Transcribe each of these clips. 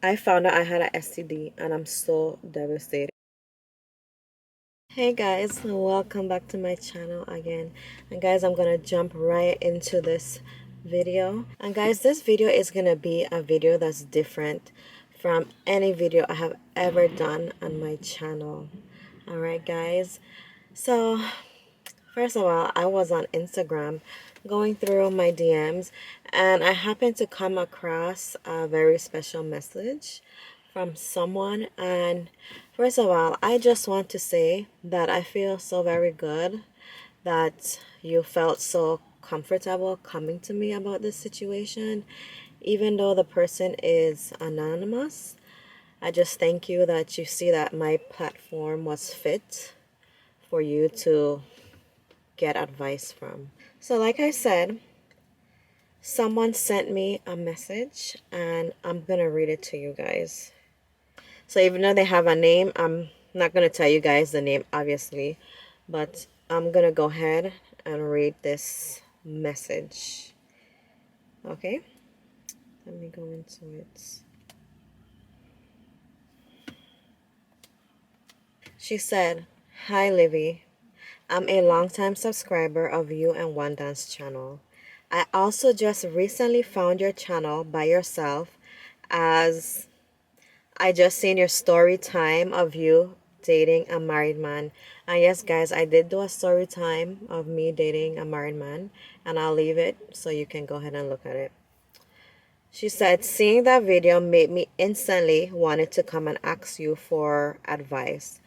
I found out I had a STD and I'm so devastated. Hey guys, welcome back to my channel again. And guys, I'm gonna jump right into this video. And guys, this video is gonna be a video that's different from any video I have ever done on my channel. Alright guys, so first of all, I was on Instagram going through my DMs and I happened to come across a very special message from someone. And first of all, I just want to say that I feel so very good that you felt so comfortable coming to me about this situation, even though the person is anonymous. I just thank you that you see that my platform was fit for you to get advice from. So like I said, someone sent me a message and I'm gonna read it to you guys. So even though they have a name, I'm not gonna tell you guys the name obviously, but I'm gonna go ahead and read this message. Okay, let me go into it. She said, "Hi Livy, I'm a longtime subscriber of you and One Dance channel. I also just recently found your channel by yourself as I just seen your story time of you dating a married man." And yes, guys, I did do a story time of me dating a married man, and I'll leave it so you can go ahead and look at it. She said, "Seeing that video made me instantly wanted to come and ask you for advice.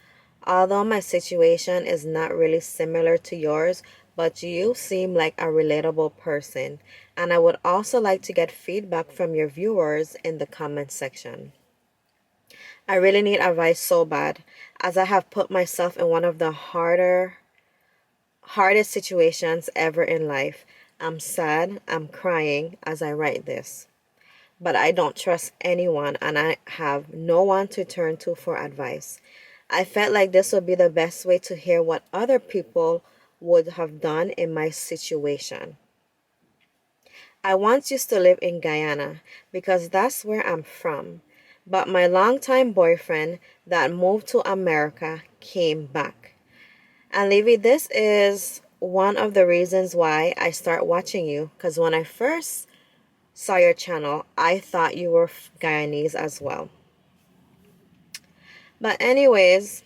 Although my situation is not really similar to yours, but you seem like a relatable person, and I would also like to get feedback from your viewers in the comment section. I really need advice so bad, as I have put myself in one of the hardest situations ever in life. I'm sad, I'm crying as I write this, but I don't trust anyone and I have no one to turn to for advice. I felt like this would be the best way to hear what other people would have done in my situation. I once used to live in Guyana because that's where I'm from, but my longtime boyfriend that moved to America came back. And Levy, this is one of the reasons why I start watching you, because when I first saw your channel, I thought you were Guyanese as well. But anyways,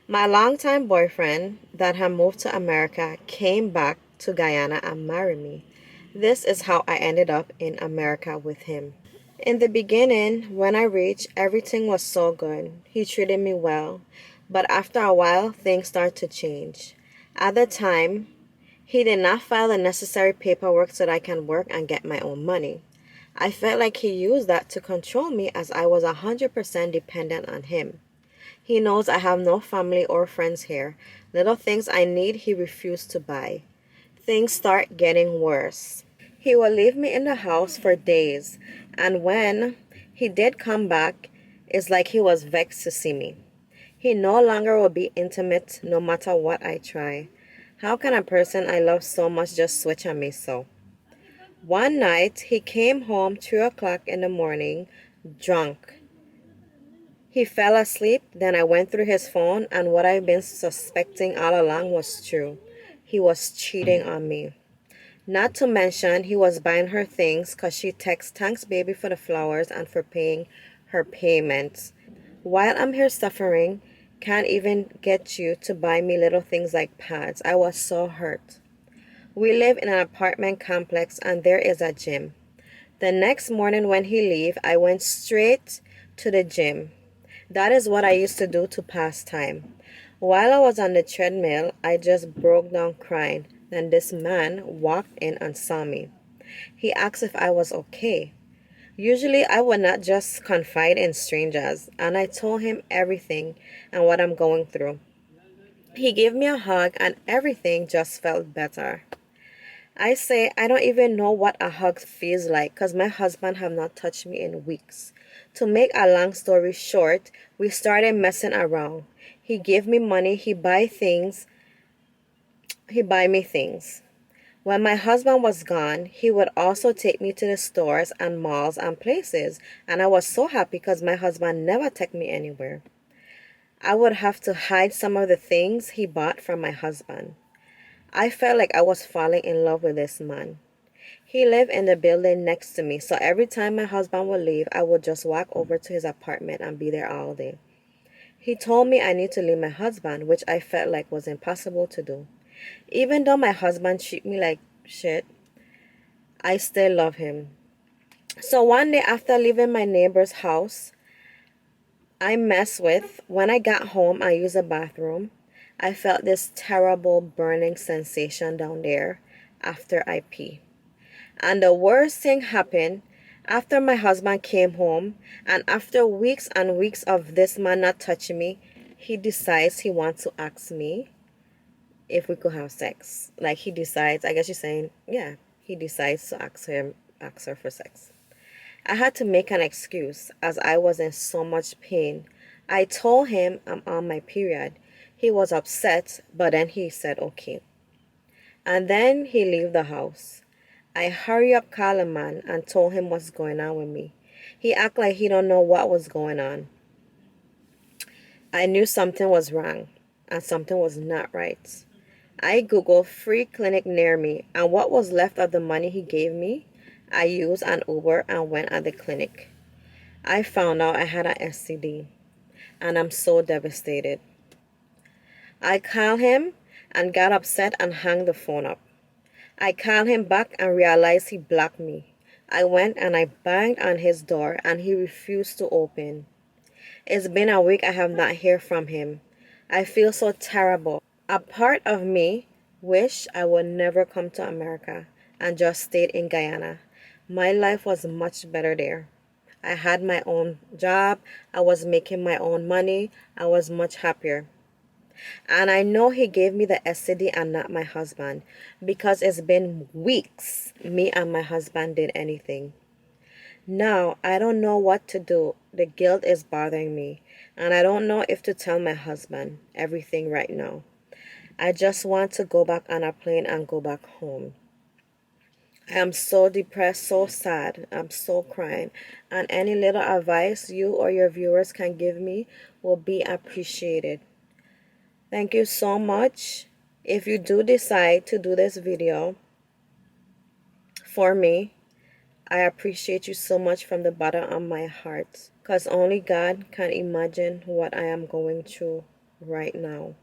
my longtime boyfriend that had moved to America came back to Guyana and married me. This is how I ended up in America with him. In the beginning, when I reached, everything was so good. He treated me well. But after a while, things started to change. At the time, he did not file the necessary paperwork so that I can work and get my own money. I felt like he used that to control me as I was 100% dependent on him. He knows I have no family or friends here. Little things I need, he refused to buy. Things start getting worse. He will leave me in the house for days, and when he did come back, it's like he was vexed to see me. He no longer will be intimate no matter what I try. How can a person I love so much just switch on me so? One night, he came home 2 o'clock in the morning, drunk. He fell asleep, then I went through his phone, and what I've been suspecting all along was true. He was cheating on me. Not to mention, he was buying her things because she texts thanks baby for the flowers and for paying her payments. While I'm here suffering, can't even get you to buy me little things like pads. I was so hurt. We live in an apartment complex and there is a gym. The next morning when he leave, I went straight to the gym. That is what I used to do to pass time. While I was on the treadmill, I just broke down crying. Then this man walked in and saw me. He asked if I was okay. Usually I would not just confide in strangers, and I told him everything and what I'm going through. He gave me a hug and everything just felt better. I say I don't even know what a hug feels like because my husband have not touched me in weeks. To make a long story short, we started messing around. He gave me money, he buy me things. When my husband was gone, he would also take me to the stores and malls and places, and I was so happy because my husband never took me anywhere. I would have to hide some of the things he bought from my husband. I felt like I was falling in love with this man. He lived in the building next to me, so every time my husband would leave, I would just walk over to his apartment and be there all day. He told me I need to leave my husband, which I felt like was impossible to do. Even though my husband treated me like shit, I still love him. So one day after leaving my neighbor's house I mess with, when I got home I used the bathroom, I felt this terrible burning sensation down there after I pee. And the worst thing happened after my husband came home, and after weeks and weeks of this man not touching me, he decides he wants to ask me if we could have sex. Like he decides, I guess you're saying, yeah, he decides to ask her for sex. I had to make an excuse as I was in so much pain. I told him I'm on my period. He was upset, but then he said okay. And then he left the house. I hurry up call a man and told him what's going on with me. He act like he don't know what was going on. I knew something was wrong and something was not right. I googled free clinic near me, and what was left of the money he gave me, I used an Uber and went at the clinic. I found out I had an S.T.D, and I'm so devastated. I called him and got upset and hung the phone up. I called him back and realized he blocked me. I went and I banged on his door and he refused to open. It's been a week I have not heard from him. I feel so terrible. A part of me wish I would never come to America and just stayed in Guyana. My life was much better there. I had my own job. I was making my own money. I was much happier. And I know he gave me the S.T.D and not my husband, because it's been weeks me and my husband did anything. Now, I don't know what to do. The guilt is bothering me, and I don't know if to tell my husband everything right now. I just want to go back on a plane and go back home. I am so depressed, so sad. I'm so crying. And any little advice you or your viewers can give me will be appreciated. Thank you so much. If you do decide to do this video for me, I appreciate you so much from the bottom of my heart, because only God can imagine what I am going through right now.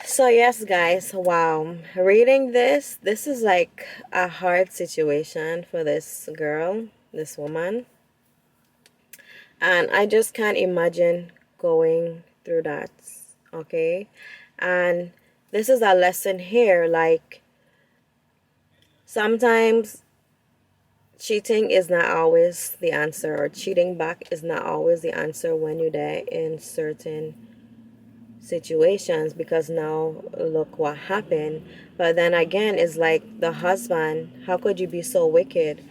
So yes guys, wow, reading this is like a hard situation for this girl, this woman, and I just can't imagine going through that. Okay, and this is a lesson here, like sometimes cheating is not always the answer, or cheating back is not always the answer when you're there in certain situations, because now look what happened. But then again, it's like the husband, how could you be so wicked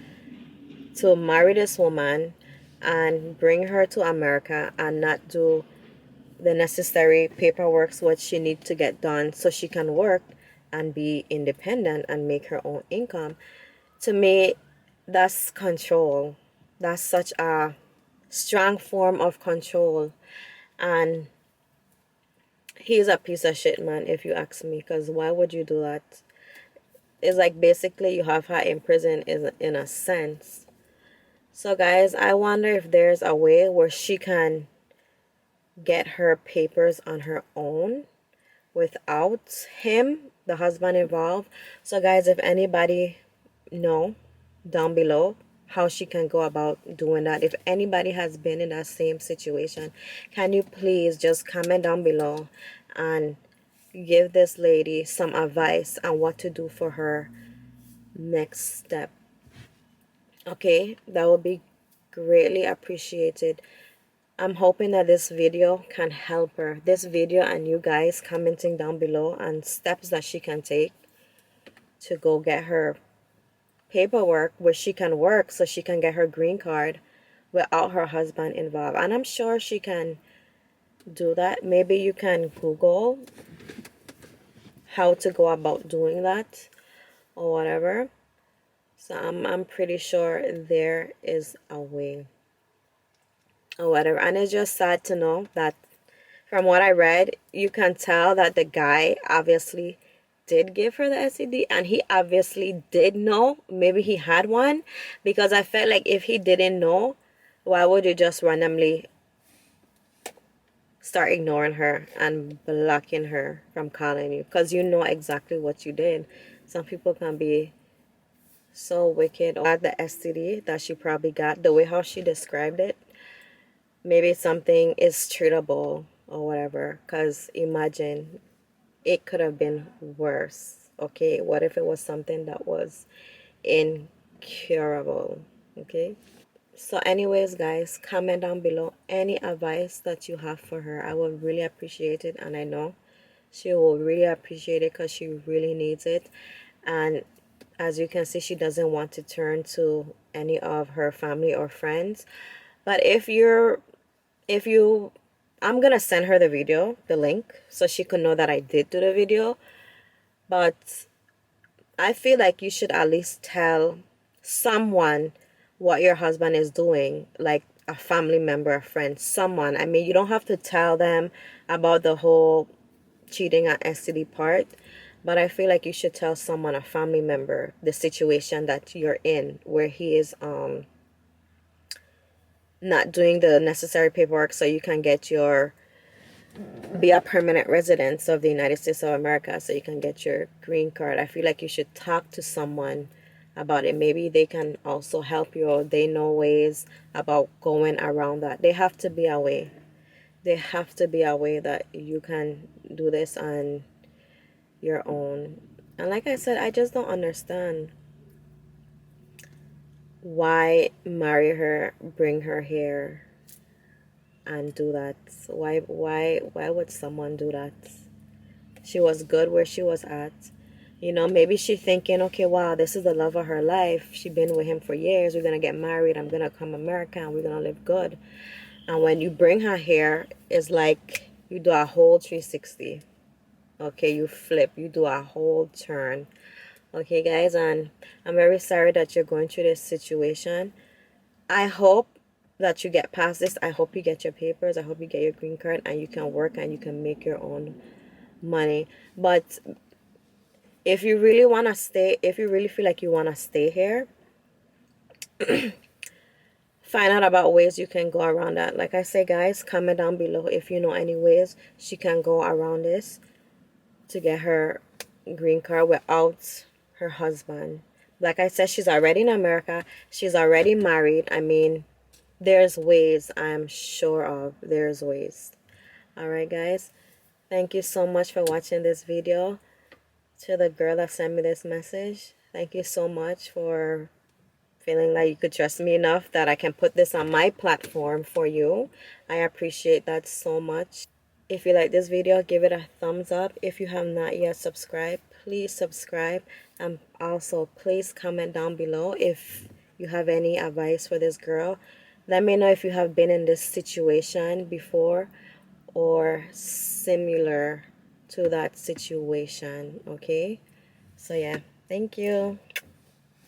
to marry this woman and bring her to America and not do the necessary paperwork what she needs to get done so she can work and be independent and make her own income? To me, that's control. That's such a strong form of control, and he's a piece of shit, man, if you ask me, because why would you do that? It's like basically you have her in prison in a sense. So guys, I wonder if there's a way where she can get her papers on her own without him, the husband, involved. So guys, if anybody know down below how she can go about doing that, if anybody has been in that same situation, can you please just comment down below and give this lady some advice on what to do for her next step? Okay, that would be greatly appreciated. I'm hoping that this video can help her. This video and you guys commenting down below on steps that she can take to go get her paperwork where she can work so she can get her green card without her husband involved. And I'm sure she can do that. Maybe you can Google how to go about doing that or whatever. So I'm pretty sure there is a way or whatever. And it's just sad to know that from what I read, you can tell that the guy obviously did give her the STD, and he obviously did know. Maybe he had one, because I felt like if he didn't know, why would you just randomly start ignoring her and blocking her from calling you? Because you know exactly what you did. Some people can be so wicked. At the STD that she probably got, the way how she described it, maybe something is treatable or whatever. Because imagine, it could have been worse. Okay, what if it was something that was incurable? Okay, so anyways, guys, comment down below any advice that you have for her. I would really appreciate it, and I know she will really appreciate it because she really needs it. And as you can see, she doesn't want to turn to any of her family or friends. But if you I'm gonna send her the video, the link, so she could know that I did do the video. But I feel like you should at least tell someone what your husband is doing, like a family member, a friend, someone. I mean, you don't have to tell them about the whole cheating and STD part, but I feel like you should tell someone, a family member, the situation that you're in, where he is not doing the necessary paperwork so you can get your be a permanent resident of the United States of America, so you can get your green card. I feel like you should talk to someone about it. Maybe they can also help you, or they know ways about going around that. They have to be a way. There have to be a way that you can do this on your own. And like I said, I just don't understand why marry her, bring her here, and do that. Why would someone do that? She was good where she was at. You know, maybe she thinking, okay, wow, this is the love of her life. She been with him for years. We're gonna get married. I'm gonna come America, and we're gonna live good. And when you bring her here, it's like you do a whole 360. Okay, you flip. You do a whole turn. Okay, guys, and I'm very sorry that you're going through this situation. I hope that you get past this. I hope you get your papers. I hope you get your green card, and you can work and you can make your own money. But if you really want to stay, if you really feel like you want to stay here, find out about ways you can go around that. Like I say, guys, comment down below if you know any ways she can go around this to get her green card without her husband. Like I said, she's already in America. She's already married. I mean, there's ways. I'm sure of. There's ways. Alright, guys. Thank you so much for watching this video. To the girl that sent me this message, thank you so much for feeling like you could trust me enough that I can put this on my platform for you. I appreciate that so much. If you like this video, give it a thumbs up. If you have not yet subscribed, please subscribe. And also, please comment down below if you have any advice for this girl. Let me know if you have been in this situation before or similar to that situation, okay? So yeah, thank you.